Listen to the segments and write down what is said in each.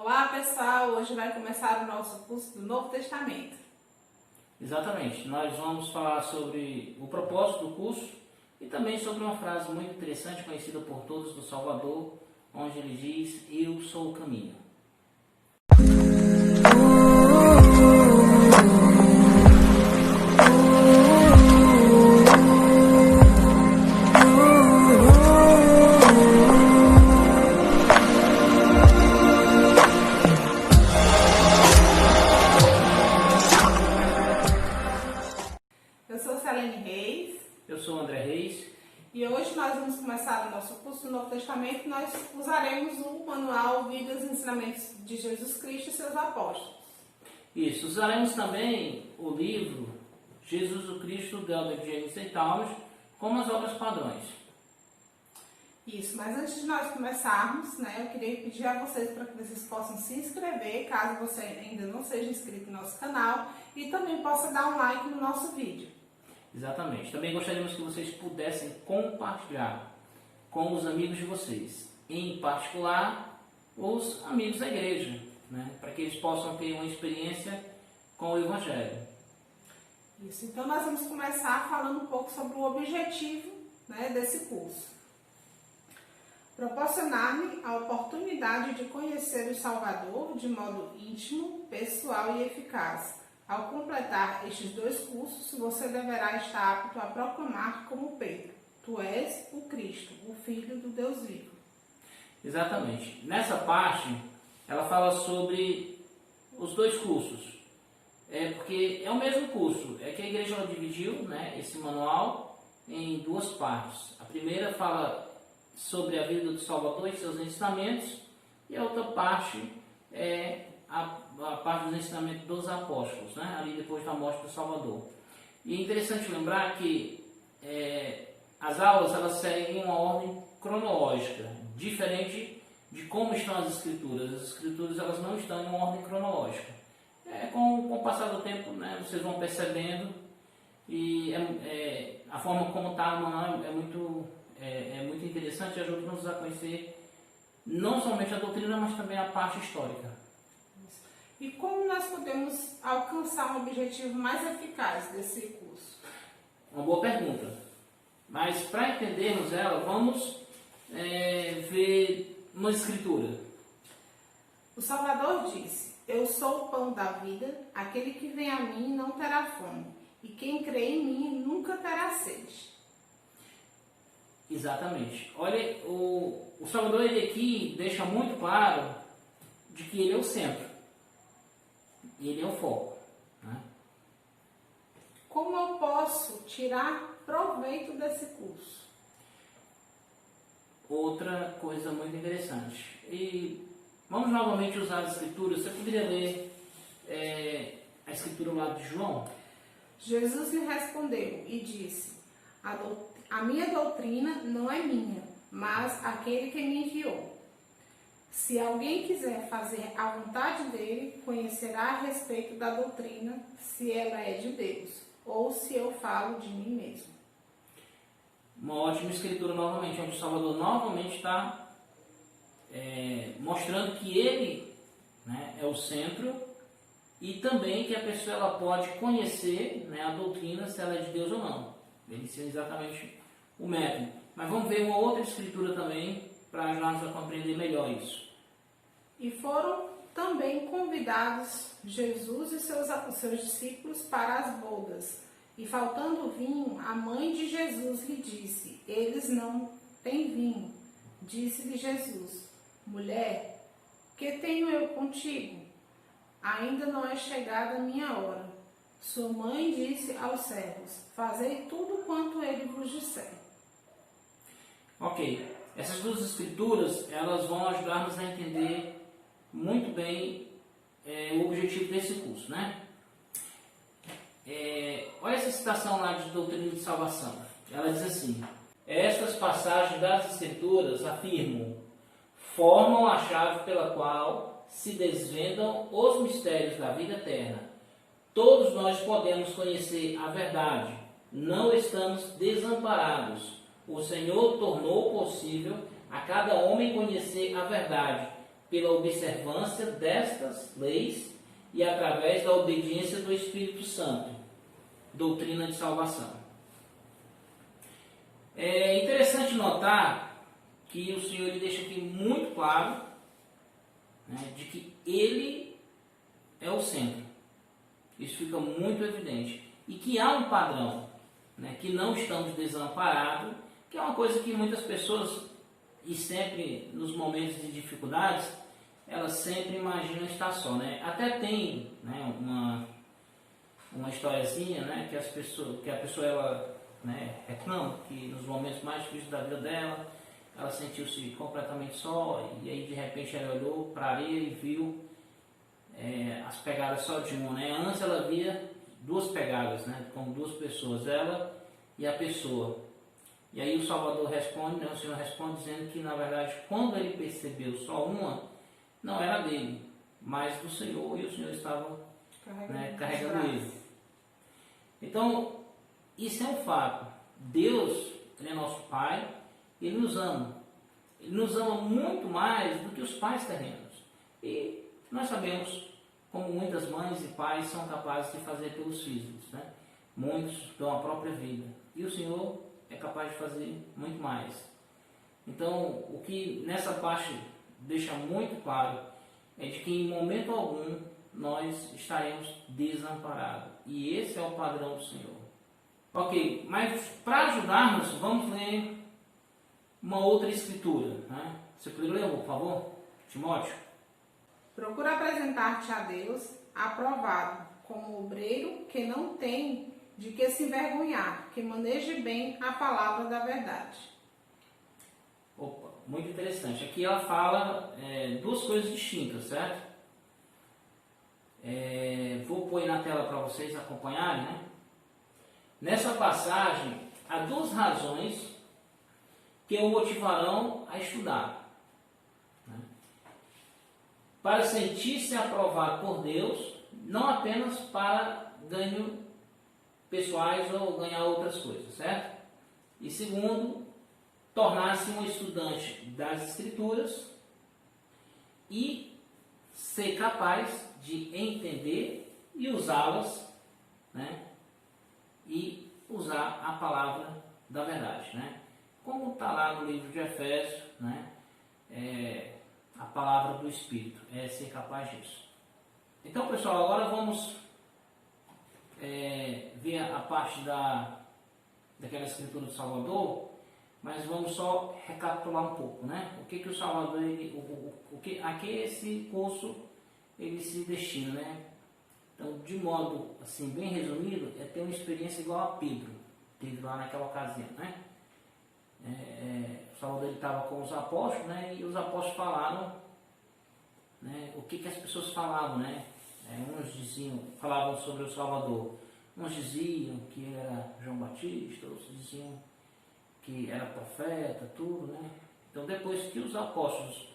Olá pessoal, hoje vai começar o nosso curso do Novo Testamento. Exatamente, nós vamos falar sobre o propósito do curso e também sobre uma frase muito interessante conhecida por todos do Salvador, onde ele diz: "Eu sou o caminho". Eu sou Selene Reis. Eu sou André Reis. E hoje nós vamos começar o nosso curso do Novo Testamento. Nós usaremos o manual Vida e os Ensinamentos de Jesus Cristo e seus Apóstolos. Isso, usaremos também o livro Jesus o Cristo, Delbert James e Talmage, como as obras padrões. Isso, mas antes de nós começarmos, eu queria pedir a vocês para que vocês possam se inscrever, caso você ainda não seja inscrito no nosso canal, e também possa dar um like no nosso vídeo. Exatamente. Também gostaríamos que vocês pudessem compartilhar com os amigos de vocês, em particular os amigos da igreja, para que eles possam ter uma experiência com o Evangelho. Isso, então nós vamos começar falando um pouco sobre o objetivo desse curso. Proporcionar-me a oportunidade de conhecer o Salvador de modo íntimo, pessoal e eficaz. Ao completar estes dois cursos, você deverá estar apto a proclamar como Pedro: Tu és o Cristo, o Filho do Deus vivo. Exatamente. Nessa parte, ela fala sobre os dois cursos. Porque é o mesmo curso. É que a igreja ela dividiu esse manual em duas partes. A primeira fala sobre a vida do Salvador e seus ensinamentos, e a outra parte é a parte dos ensinamentos dos apóstolos, ali depois da morte do Salvador. E é interessante lembrar que as aulas elas seguem uma ordem cronológica, diferente de como estão as escrituras. As escrituras elas não estão em uma ordem cronológica. Com o passar do tempo, vocês vão percebendo, e a forma como está o manual é muito interessante e ajuda-nos a conhecer não somente a doutrina, mas também a parte histórica. E como nós podemos alcançar um objetivo mais eficaz desse curso? Uma boa pergunta. Mas para entendermos ela, vamos ver uma escritura. O Salvador disse: Eu sou o pão da vida, aquele que vem a mim não terá fome, e quem crê em mim nunca terá sede. Exatamente. Olha, o Salvador ele aqui deixa muito claro de que ele é o centro. E ele é o foco. Como eu posso tirar proveito desse curso? Outra coisa muito interessante. E vamos novamente usar as escrituras. Você poderia ler a escritura lá de João? Jesus lhe respondeu e disse: A minha doutrina não é minha, mas aquele que me enviou. Se alguém quiser fazer a vontade dele, conhecerá a respeito da doutrina, se ela é de Deus, ou se eu falo de mim mesmo. Uma ótima escritura novamente, onde o Salvador novamente está mostrando que ele é o centro, e também que a pessoa ela pode conhecer a doutrina, se ela é de Deus ou não. Ele ensina exatamente o método. Mas vamos ver uma outra escritura também para ajudar-nos a compreender melhor isso. E foram também convidados Jesus e seus discípulos para as bodas. E faltando vinho, a mãe de Jesus lhe disse: Eles não têm vinho. Disse-lhe Jesus: Mulher, que tenho eu contigo? Ainda não é chegada a minha hora. Sua mãe disse aos servos: Fazei tudo quanto ele vos disser. Ok, essas duas escrituras elas vão ajudar-nos a entender muito bem o objetivo desse curso, olha essa citação lá de Doutrina de Salvação. Ela diz assim: Estas passagens das escrituras afirmam, formam a chave pela qual se desvendam os mistérios da vida eterna. Todos nós podemos conhecer a verdade, não estamos desamparados. O Senhor tornou possível a cada homem conhecer a verdade, pela observância destas leis e através da obediência do Espírito Santo. Doutrina de salvação. É interessante notar que o Senhor ele deixa aqui muito claro, né, de que Ele é o centro. Isso fica muito evidente. E que há um padrão, né, que não estamos desamparados, que é uma coisa que muitas pessoas, e sempre nos momentos de dificuldades, elas sempre imaginam estar só, né? Até tem, né, uma historiazinha, né, que a pessoa ela, né, reclama que nos momentos mais difíceis da vida dela, ela sentiu-se completamente só, e aí de repente ela olhou para a areia e viu as pegadas só de uma, né? Antes ela via duas pegadas, né, como duas pessoas, ela e a pessoa. E aí o Salvador responde, né, o Senhor responde dizendo que na verdade quando ele percebeu só uma, não era dele, mas do Senhor, e o Senhor estava carregando ele. Então, isso é um fato. Deus, Ele é nosso Pai, Ele nos ama. Ele nos ama muito mais do que os pais terrenos. E nós sabemos como muitas mães e pais são capazes de fazer pelos filhos, né? Muitos dão a própria vida. E o Senhor é capaz de fazer muito mais. Então, o que nessa parte deixa muito claro é de que em momento algum nós estaremos desamparados. E esse é o padrão do Senhor. Ok, mas para ajudarmos, vamos ler uma outra escritura, né? Você poderia ler, por favor, Timóteo? Procura apresentar-te a Deus aprovado, como obreiro que não tem de que se envergonhar, que maneje bem a palavra da verdade. Opa, muito interessante. Aqui ela fala duas coisas distintas, certo? Vou pôr na tela para vocês acompanharem, né? Nessa passagem, há duas razões que o motivarão a estudar, né? Para sentir-se aprovado por Deus, não apenas para ganho pessoais ou ganhar outras coisas, certo? E segundo, tornar-se um estudante das Escrituras e ser capaz de entender e usá-las, né? E usar a palavra da verdade, né? Como está lá no livro de Efésios, né? A palavra do Espírito, é ser capaz disso. Então, pessoal, agora vamos ver a parte daquela escritura do Salvador, mas vamos só recapitular um pouco, né? O que o Salvador, a que esse curso ele se destina, né? Então, de modo assim bem resumido, é ter uma experiência igual a Pedro teve lá naquela ocasião, né? O Salvador estava com os apóstolos, né? E os apóstolos falaram, né? O que as pessoas falavam, né? Uns falavam sobre o Salvador, uns diziam que era João Batista, outros diziam que era profeta, tudo, né? Então, depois que os apóstolos,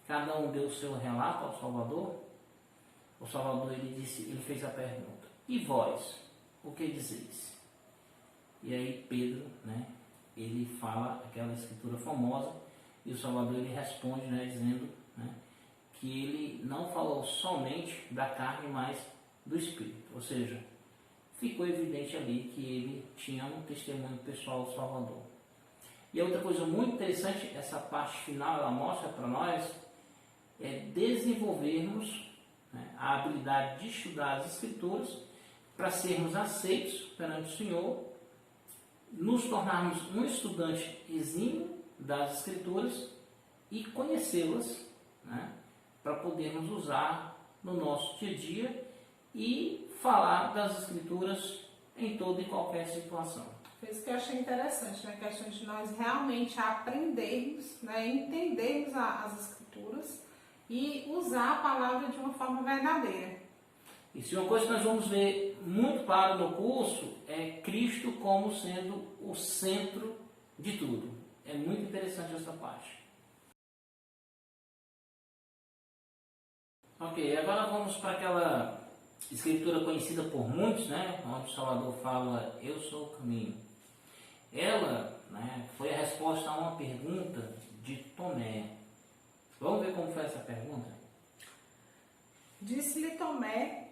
cada um deu o seu relato ao Salvador, o Salvador ele fez a pergunta: e vós, o que dizeis? E aí Pedro, né, ele fala aquela escritura famosa, e o Salvador ele responde, né, dizendo, né, que ele não falou somente da carne, mas do Espírito. Ou seja, ficou evidente ali que ele tinha um testemunho pessoal do Salvador. E outra coisa muito interessante, essa parte final ela mostra para nós, é desenvolvermos, né, a habilidade de estudar as Escrituras para sermos aceitos perante o Senhor, nos tornarmos um estudante exímio das Escrituras e conhecê-las, né, para podermos usar no nosso dia a dia e falar das Escrituras em toda e qualquer situação. Foi isso que eu achei interessante, né? A questão de nós realmente aprendermos, né, entendermos as Escrituras e usar a palavra de uma forma verdadeira. E se uma coisa que nós vamos ver muito claro no curso é Cristo como sendo o centro de tudo. É muito interessante essa parte. Ok, agora vamos para aquela escritura conhecida por muitos, né? Onde o Salvador fala, eu sou o caminho. Ela, né, foi a resposta a uma pergunta de Tomé. Vamos ver como foi essa pergunta? Disse-lhe Tomé: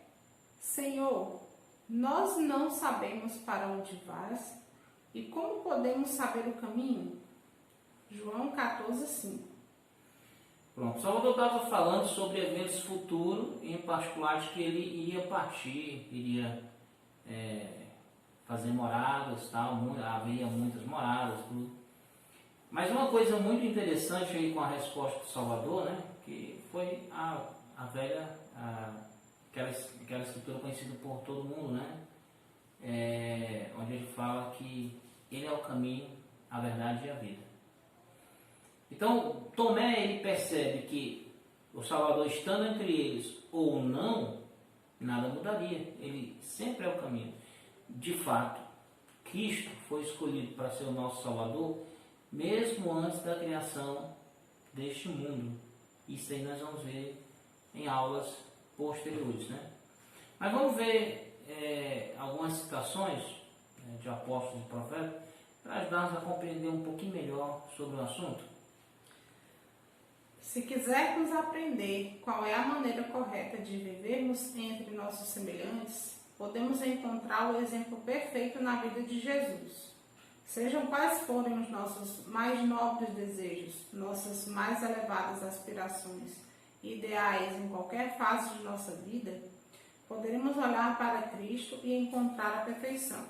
Senhor, nós não sabemos para onde vais, e como podemos saber o caminho? João 14:5. Pronto, Salvador estava falando sobre eventos futuros, em particular de que ele iria partir, iria fazer moradas, tal, havia muitas moradas, tudo. Mas uma coisa muito interessante aí com a resposta do Salvador, né, que foi a velha, aquela escritura conhecida por todo mundo, né, onde ele fala que ele é o caminho, a verdade e a vida. Então, Tomé, ele percebe que o Salvador estando entre eles ou não, nada mudaria. Ele sempre é o caminho. De fato, Cristo foi escolhido para ser o nosso Salvador, mesmo antes da criação deste mundo. Isso aí nós vamos ver em aulas posteriores, né? Mas vamos ver algumas citações de apóstolos e profetas para ajudar-nos a compreender um pouquinho melhor sobre o assunto. Se quisermos aprender qual é a maneira correta de vivermos entre nossos semelhantes, podemos encontrar o exemplo perfeito na vida de Jesus. Sejam quais forem os nossos mais nobres desejos, nossas mais elevadas aspirações, ideais em qualquer fase de nossa vida, poderemos olhar para Cristo e encontrar a perfeição.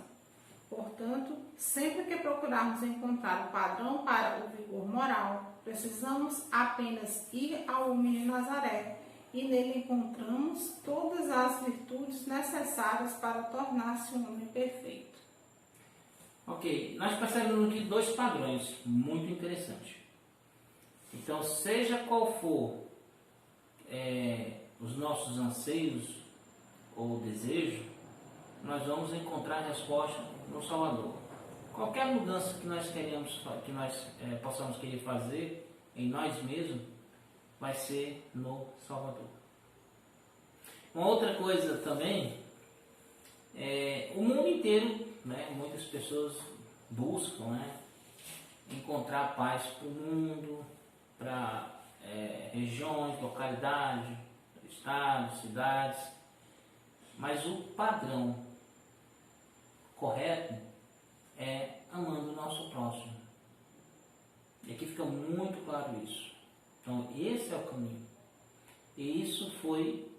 Portanto, sempre que procurarmos encontrar o padrão para o vigor moral, precisamos apenas ir ao homem de Nazaré e nele encontramos todas as virtudes necessárias para tornar-se um homem perfeito. Ok, nós percebemos aqui dois padrões muito interessantes. Então, seja qual for os nossos anseios ou desejos, nós vamos encontrar a resposta no Salvador. Qualquer mudança que nós possamos querer fazer em nós mesmos, vai ser no Salvador. Uma outra coisa também, o mundo inteiro, né, muitas pessoas buscam, né, encontrar paz para o mundo, para regiões, localidades, estados, cidades, mas o padrão correto é amando o nosso próximo. E aqui fica muito claro isso. Então, esse é o caminho. E isso foi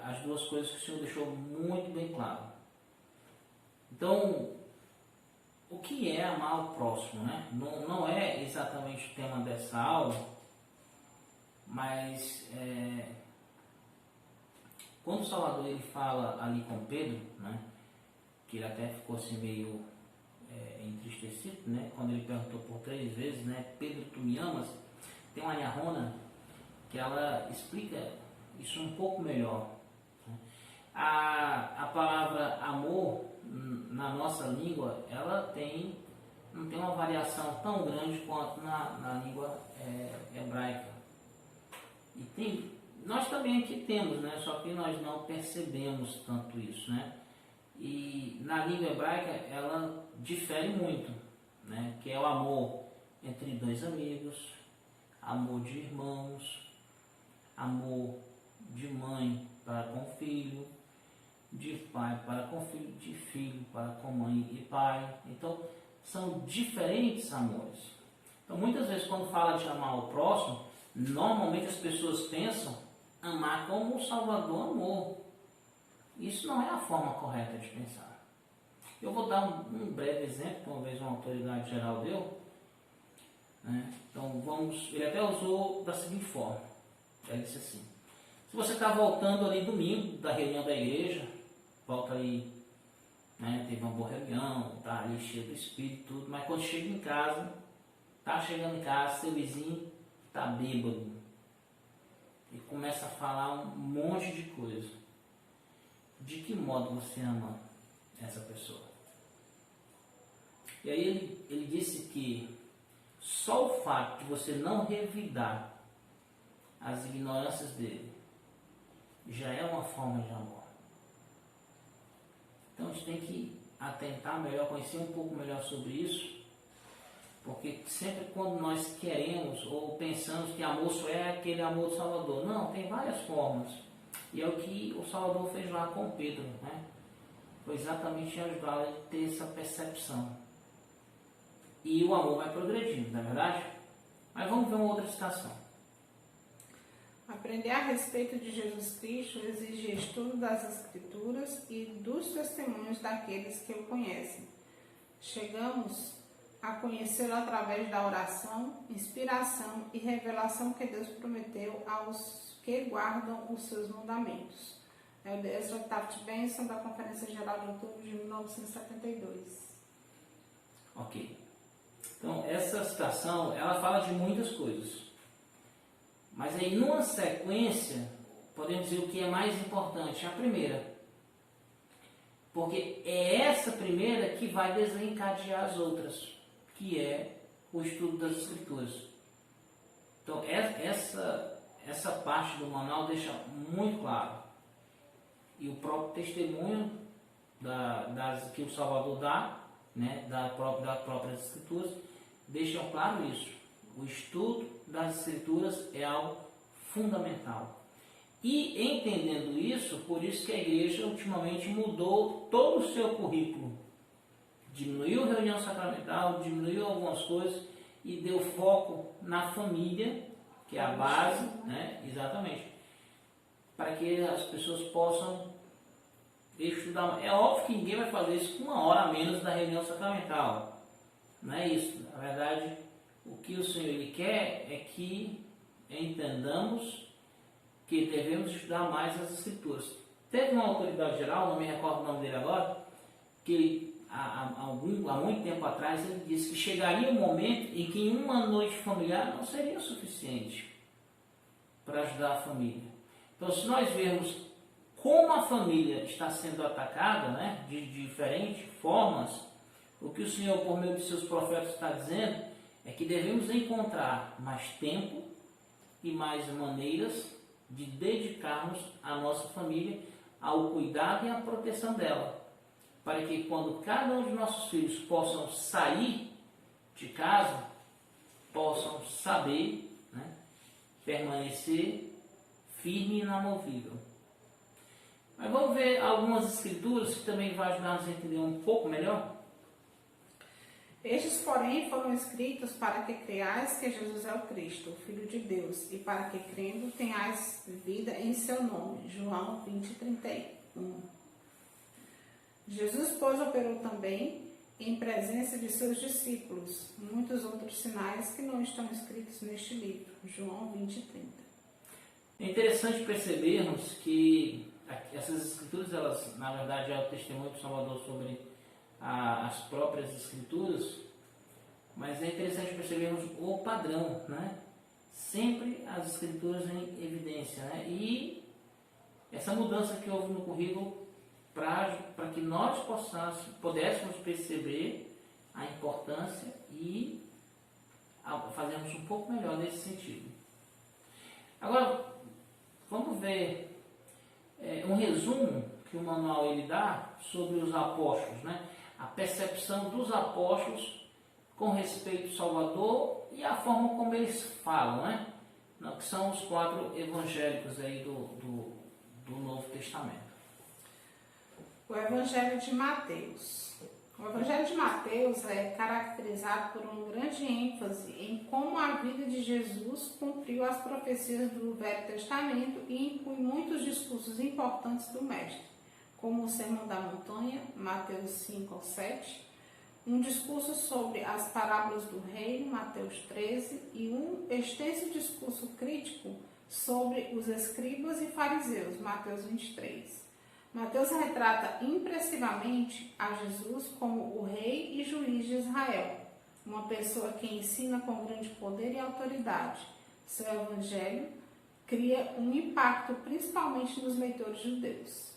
as duas coisas que o Senhor deixou muito bem claro. Então, o que é amar o próximo, né? Não é exatamente o tema dessa aula, mas quando o Salvador ele fala ali com Pedro, né? Que ele até ficou assim meio entristecido, né? Quando ele perguntou por 3 vezes, né? Pedro, tu me amas? Tem uma Yahona que ela explica isso um pouco melhor. A palavra amor na nossa língua, ela não tem uma variação tão grande quanto na língua hebraica. E nós também aqui temos, né? Só que nós não percebemos tanto isso, né? E na língua hebraica ela difere muito, né? Que é o amor entre 2 amigos, amor de irmãos, amor de mãe para com filho, de pai para com filho, de filho para com mãe e pai. Então são diferentes amores. Então muitas vezes quando fala de amar o próximo, normalmente as pessoas pensam amar como o Salvador amou. Isso não é a forma correta de pensar. Eu vou dar um breve exemplo, que uma vez uma autoridade geral deu. Né? Então ele até usou da seguinte forma. Ele disse assim: se você está voltando ali domingo da reunião da igreja, volta ali, né, teve uma boa reunião, está ali cheio do Espírito e tudo, mas quando chega em casa, está chegando em casa, seu vizinho está bêbado e começa a falar um monte de coisa. De que modo você ama essa pessoa? E aí ele disse que só o fato de você não revidar as ignorâncias dele já é uma forma de amor. Então a gente tem que atentar melhor, conhecer um pouco melhor sobre isso, Porque sempre quando nós queremos ou pensamos que amor só é aquele amor do Salvador, não, tem várias formas. E é o que o Salvador fez lá com Pedro, né? Foi exatamente ajudá-lo a ter essa percepção. E o amor vai progredindo, não é verdade? Mas vamos ver uma outra citação. Aprender a respeito de Jesus Cristo exige estudo das Escrituras e dos testemunhos daqueles que o conhecem. Chegamos a conhecê-lo através da oração, inspiração e revelação que Deus prometeu aos que guardam os seus mandamentos. É o Ezra Taft Benson, da Conferência Geral de Outubro de 1972. Ok. Então, essa citação, ela fala de muitas coisas. Mas aí, numa sequência, podemos dizer o que é mais importante. A primeira. Porque é essa primeira que vai desencadear as outras, que é o estudo das Escrituras. Então, essa parte do manual deixa muito claro. E o próprio testemunho que o Salvador dá, né, das próprias Escrituras, deixam claro isso. O estudo das Escrituras é algo fundamental. E entendendo isso, por isso que a igreja ultimamente mudou todo o seu currículo. Diminuiu a reunião sacramental, diminuiu algumas coisas e deu foco na família, que é a base, né? Exatamente, para que as pessoas possam estudar. É óbvio que ninguém vai fazer isso com uma hora a menos da reunião sacramental. Não é isso. Na verdade, o que o Senhor ele quer é que entendamos que devemos estudar mais as Escrituras. Teve uma autoridade geral, não me recordo o nome dele agora, que há muito tempo atrás ele disse que chegaria um momento em que uma noite familiar não seria suficiente para ajudar a família. Então, se nós vermos como a família está sendo atacada, né, de diferentes formas, o que o Senhor, por meio de seus profetas, está dizendo é que devemos encontrar mais tempo e mais maneiras de dedicarmos a nossa família ao cuidado e à proteção dela, para que quando cada um de nossos filhos possam sair de casa, possam saber, né, permanecer firme e inamovível. Mas vamos ver algumas escrituras que também vão ajudar-nos a entender um pouco melhor. Estes, porém, foram escritos para que creiais que Jesus é o Cristo, o Filho de Deus, e para que, crendo, tenhais vida em seu nome. João 20:31. Jesus, pois, operou também, em presença de seus discípulos, muitos outros sinais que não estão escritos neste livro. João 20:30. É interessante percebermos que essas escrituras, elas, na verdade, é o testemunho do Salvador sobre as próprias escrituras, mas é interessante percebermos o padrão, né? Sempre as escrituras em evidência, né? E essa mudança que houve no currículo para que nós pudéssemos perceber a importância e fazermos um pouco melhor nesse sentido. Agora, vamos ver um resumo que o manual ele dá sobre os apóstolos, né? A percepção dos apóstolos com respeito ao Salvador e a forma como eles falam, né? Que são os 4 evangélicos aí do Novo Testamento. O Evangelho de Mateus. O Evangelho de Mateus é caracterizado por uma grande ênfase em como a vida de Jesus cumpriu as profecias do Velho Testamento e inclui muitos discursos importantes do Mestre, como o Sermão da Montanha, Mateus 5-7, um discurso sobre as parábolas do reino, Mateus 13, e um extenso discurso crítico sobre os escribas e fariseus, Mateus 23. Mateus retrata impressivamente a Jesus como o rei e juiz de Israel, uma pessoa que ensina com grande poder e autoridade. Seu evangelho cria um impacto principalmente nos leitores judeus.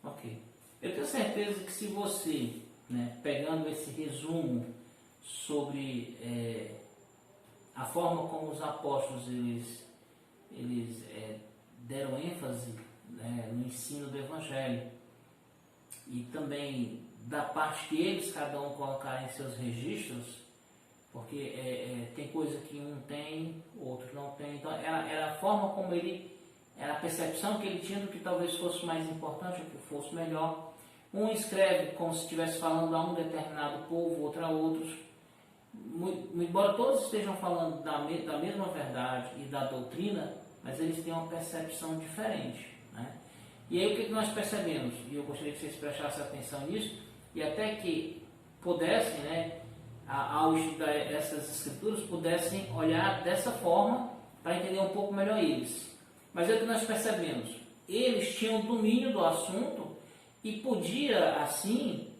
Ok. Eu tenho certeza que se você, né, pegando esse resumo sobre a forma como os apóstolos eles deram ênfase, né, no ensino do Evangelho e também da parte que eles cada um colocaram em seus registros, porque tem coisa que um tem, o outro não tem. Então era a forma como ele, era a percepção que ele tinha do que talvez fosse mais importante, ou que fosse melhor. Um escreve como se estivesse falando a um determinado povo, outro a outros. Embora todos estejam falando da mesma verdade e da doutrina, mas eles têm uma percepção diferente, né? E aí o que nós percebemos? E eu gostaria que vocês prestassem atenção nisso, e até que pudessem, né, ao estudar essas escrituras, pudessem olhar dessa forma para entender um pouco melhor eles. Mas é o que nós percebemos. Eles tinham domínio do assunto e podia, assim,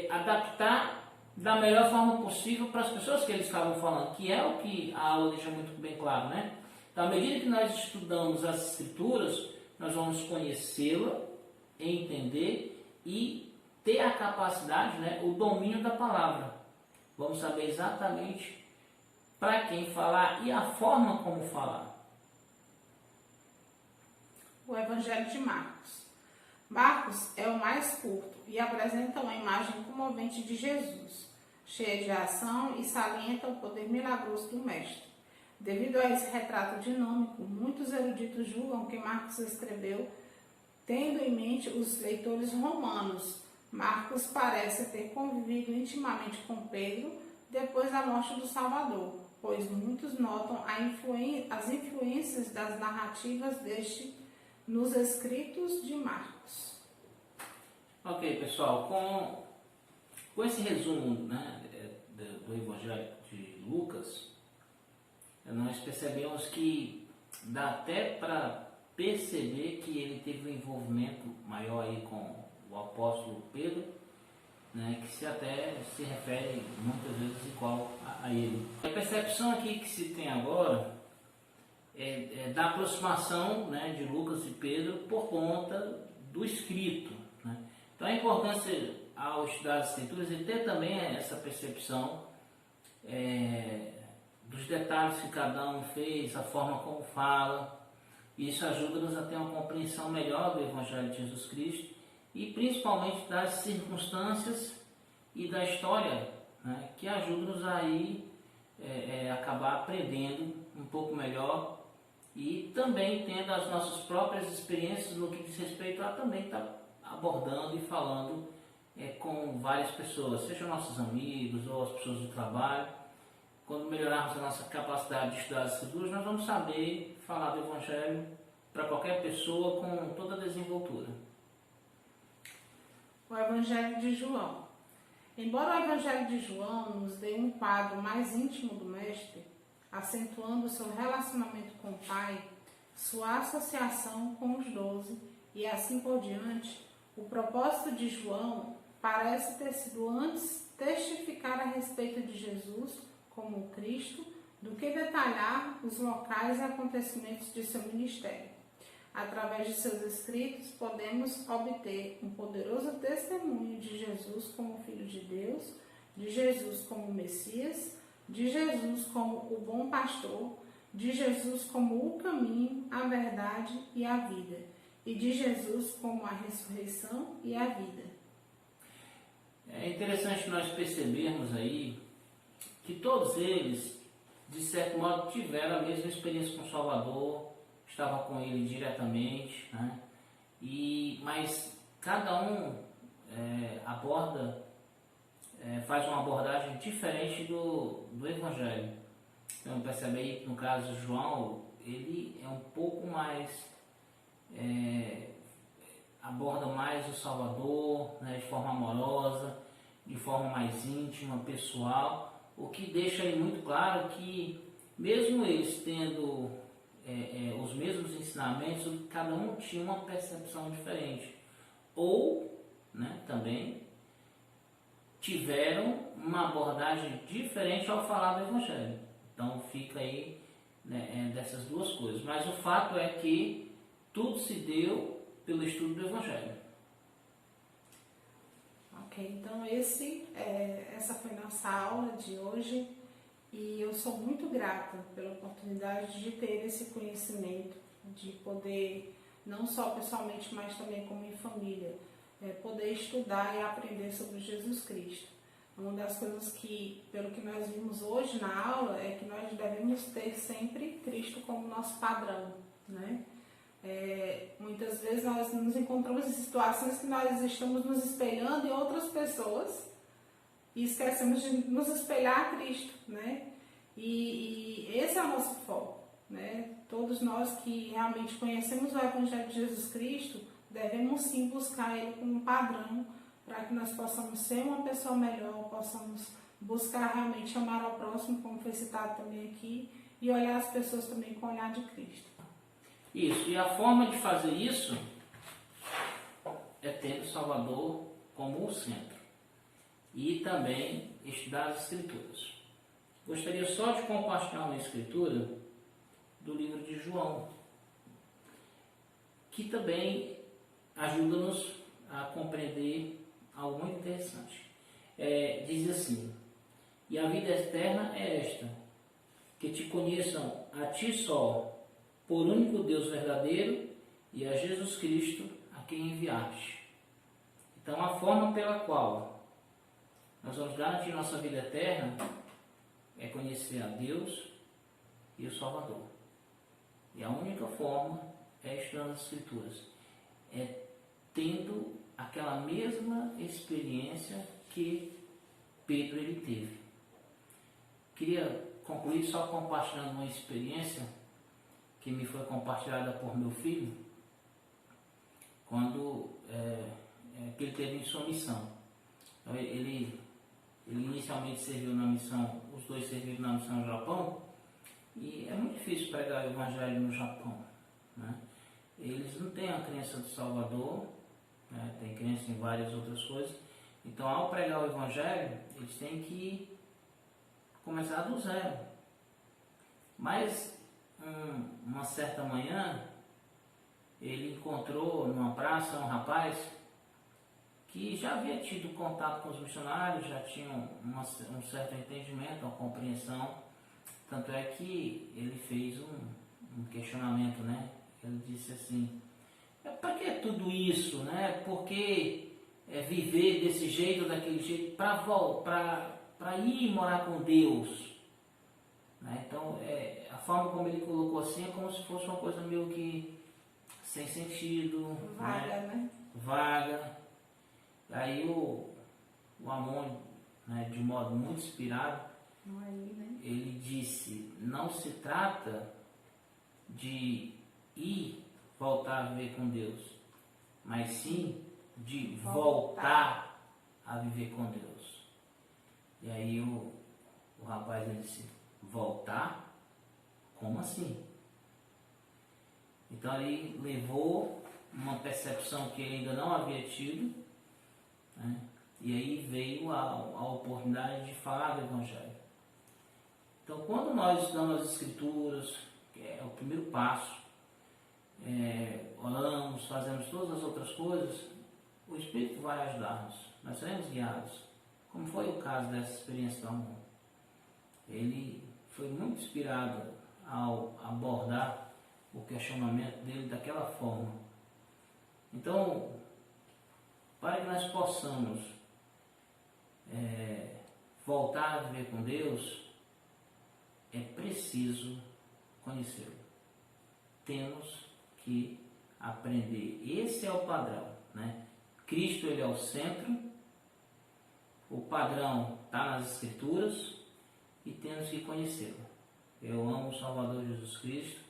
adaptar da melhor forma possível para as pessoas que eles estavam falando, que é o que a aula deixa muito bem claro, né? Então, à medida que nós estudamos as escrituras, nós vamos conhecê-la, entender e ter a capacidade, né, o domínio da palavra. Vamos saber exatamente para quem falar e a forma como falar. O Evangelho de Marcos. Marcos é o mais curto e apresenta uma imagem comovente de Jesus, cheia de ação e salienta o poder milagroso do Mestre. Devido a esse retrato dinâmico, muitos eruditos julgam que Marcos escreveu tendo em mente os leitores romanos. Marcos parece ter convivido intimamente com Pedro depois da morte do Salvador, pois muitos notam as influências das narrativas deste nos escritos de Marcos. Ok, pessoal, com esse resumo, né, do Evangelho de Lucas, nós percebemos que dá até para perceber que ele teve um envolvimento maior aí com o apóstolo Pedro, né, que se refere muitas vezes igual a ele. A percepção aqui que se tem agora é da aproximação, né, de Lucas e Pedro por conta do escrito, né? Então a importância ao estudar as escrituras é ter também essa percepção dos detalhes que cada um fez, a forma como fala. Isso ajuda-nos a ter uma compreensão melhor do Evangelho de Jesus Cristo e principalmente das circunstâncias e da história, né, que ajuda-nos a acabar aprendendo um pouco melhor e também tendo as nossas próprias experiências no que diz respeito a também estar abordando e falando com várias pessoas, sejam nossos amigos ou as pessoas do trabalho. Quando melhorarmos a nossa capacidade de estudar as escrituras, nós vamos saber falar do Evangelho para qualquer pessoa com toda a desenvoltura. O Evangelho de João. Embora o Evangelho de João nos dê um quadro mais íntimo do Mestre, acentuando seu relacionamento com o Pai, sua associação com os 12 e assim por diante, o propósito de João parece ter sido antes testificar a respeito de Jesus como o Cristo, do que detalhar os locais e acontecimentos de seu ministério. Através de seus escritos, podemos obter um poderoso testemunho de Jesus como Filho de Deus, de Jesus como Messias, de Jesus como o bom pastor, de Jesus como o caminho, a verdade e a vida, e de Jesus como a ressurreição e a vida. É interessante nós percebermos aí que todos eles, de certo modo, tiveram a mesma experiência com o Salvador, estavam com ele diretamente, né? Mas cada um faz uma abordagem diferente do Evangelho. Então percebe aí que no caso de João, ele é um pouco mais, aborda mais o Salvador, né, de forma amorosa, de forma mais íntima, pessoal, o que deixa aí muito claro que mesmo eles tendo os mesmos ensinamentos, cada um tinha uma percepção diferente. Ou, né, também tiveram uma abordagem diferente ao falar do Evangelho. Então fica aí, né, dessas duas coisas. Mas o fato é que tudo se deu pelo estudo do Evangelho. Ok, então essa foi nossa aula de hoje e eu sou muito grata pela oportunidade de ter esse conhecimento, de poder, não só pessoalmente, mas também como em família, poder estudar e aprender sobre Jesus Cristo. Uma das coisas que, pelo que nós vimos hoje na aula, é que nós devemos ter sempre Cristo como nosso padrão, né? Muitas vezes nós nos encontramos em situações que nós estamos nos espelhando em outras pessoas e esquecemos de nos espelhar a Cristo, né? E esse é o nosso foco, né? Todos nós que realmente conhecemos o Evangelho de Jesus Cristo, devemos sim buscar Ele como padrão, para que nós possamos ser uma pessoa melhor, possamos buscar realmente amar ao próximo, como foi citado também aqui, e olhar as pessoas também com o olhar de Cristo. Isso, e a forma de fazer isso é tendo o Salvador como o centro. E também estudar as Escrituras. Gostaria só de compartilhar uma escritura do livro de João, que também ajuda-nos a compreender algo muito interessante. Diz assim: e a vida eterna é esta, que te conheçam a ti só, por único Deus verdadeiro, e a Jesus Cristo, a quem enviaste. Então, a forma pela qual nós vamos garantir nossa vida eterna é conhecer a Deus e o Salvador. E a única forma é estudando as Escrituras, é tendo aquela mesma experiência que Pedro ele teve. Queria concluir só compartilhando uma experiência que me foi compartilhada por meu filho, quando que ele teve em sua missão. Então, ele inicialmente serviu na missão, os dois serviram na missão no Japão, e é muito difícil pregar o Evangelho no Japão, né? Eles não têm a crença do Salvador, né? Tem crença em várias outras coisas. Então, ao pregar o Evangelho, eles têm que começar do zero. Mas, uma certa manhã, ele encontrou numa praça um rapaz que já havia tido contato com os missionários, já tinha um certo entendimento, uma compreensão. Tanto é que ele fez um questionamento, né? Ele disse assim: para que tudo isso, né? Por que viver desse jeito, daquele jeito, para ir morar com Deus? Né? Então, a forma como ele colocou assim é como se fosse uma coisa meio que sem sentido, vaga, né? Vaga. Aí o Amon, né, de modo muito inspirado, ele disse: não se trata de ir voltar a viver com Deus, mas sim de voltar a viver com Deus. E aí o rapaz ele disse: voltar? Como assim? Então ele levou uma percepção que ele ainda não havia tido, né? E aí veio a oportunidade de falar do Evangelho. Então, quando nós estudamos as Escrituras, que é o primeiro passo, oramos, fazemos todas as outras coisas, o Espírito vai ajudar-nos, nós seremos guiados, como foi o caso dessa experiência do Amon. Ele foi muito inspirado ao abordar o questionamento dele daquela forma. Então, para que nós possamos voltar a viver com Deus, é preciso conhecê-lo. Temos que aprender. Esse é o padrão, né? Cristo ele é o centro, o padrão está nas Escrituras e temos que conhecê-lo. Eu amo o Salvador Jesus Cristo,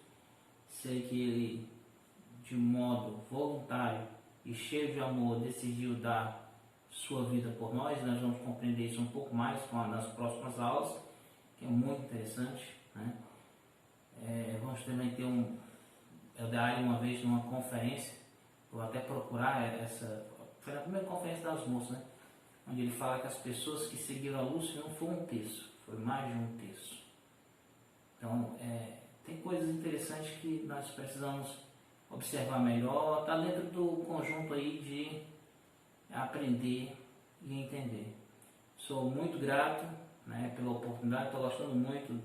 sei que ele, de modo voluntário e cheio de amor, decidiu dar sua vida por nós. Nós vamos compreender isso um pouco mais nas próximas aulas, que é muito interessante, né? Vamos também ter eu darei uma vez numa conferência, vou até procurar foi na primeira conferência das moças, né? Onde ele fala que as pessoas que seguiram a luz não foi um terço, foi mais de um terço. Então, tem coisas interessantes que nós precisamos observar melhor, está dentro do conjunto aí de aprender e entender. Sou muito grato, né, pela oportunidade, estou gostando muito,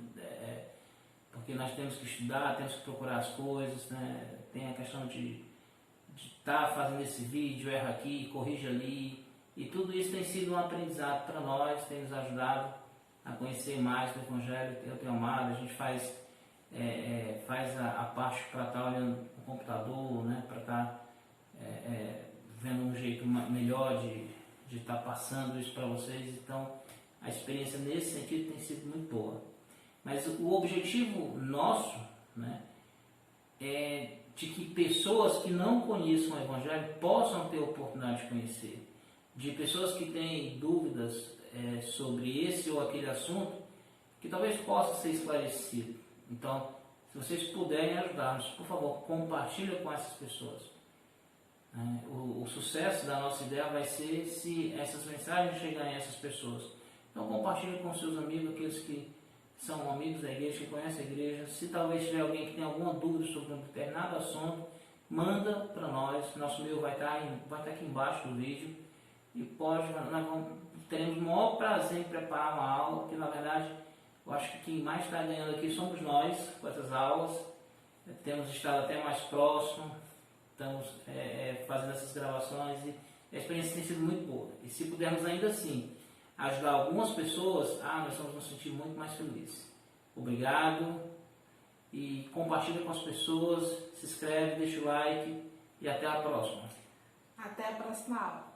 porque nós temos que estudar, temos que procurar as coisas, né? Tem a questão de estar fazendo esse vídeo, erra aqui, corrige ali, E tudo isso tem sido um aprendizado para nós, tem nos ajudado a conhecer mais do Evangelho. Eu tenho amado, a gente faz a parte para estar olhando no computador, né, para estar vendo um jeito melhor de estar passando isso para vocês. Então, a experiência nesse sentido tem sido muito boa. Mas o objetivo nosso, né, é de que pessoas que não conheçam o Evangelho possam ter a oportunidade de conhecer. De pessoas que têm dúvidas sobre esse ou aquele assunto, que talvez possa ser esclarecido. Então, se vocês puderem ajudar-nos, por favor, compartilhem com essas pessoas. O sucesso da nossa ideia vai ser se essas mensagens chegarem a essas pessoas. Então, compartilhem com seus amigos, aqueles que são amigos da igreja, que conhecem a igreja. Se talvez tiver alguém que tenha alguma dúvida sobre um determinado assunto, manda para nós. Nosso e-mail vai estar aqui embaixo do vídeo. E teremos o maior prazer em preparar uma aula, porque na verdade eu acho que quem mais está ganhando aqui somos nós com essas aulas. Temos estado até mais próximo, estamos fazendo essas gravações e a experiência tem sido muito boa. E se pudermos ainda assim ajudar algumas pessoas, nós vamos nos sentir muito mais felizes. Obrigado e compartilha com as pessoas, se inscreve, deixa o like e até a próxima. Até a próxima aula.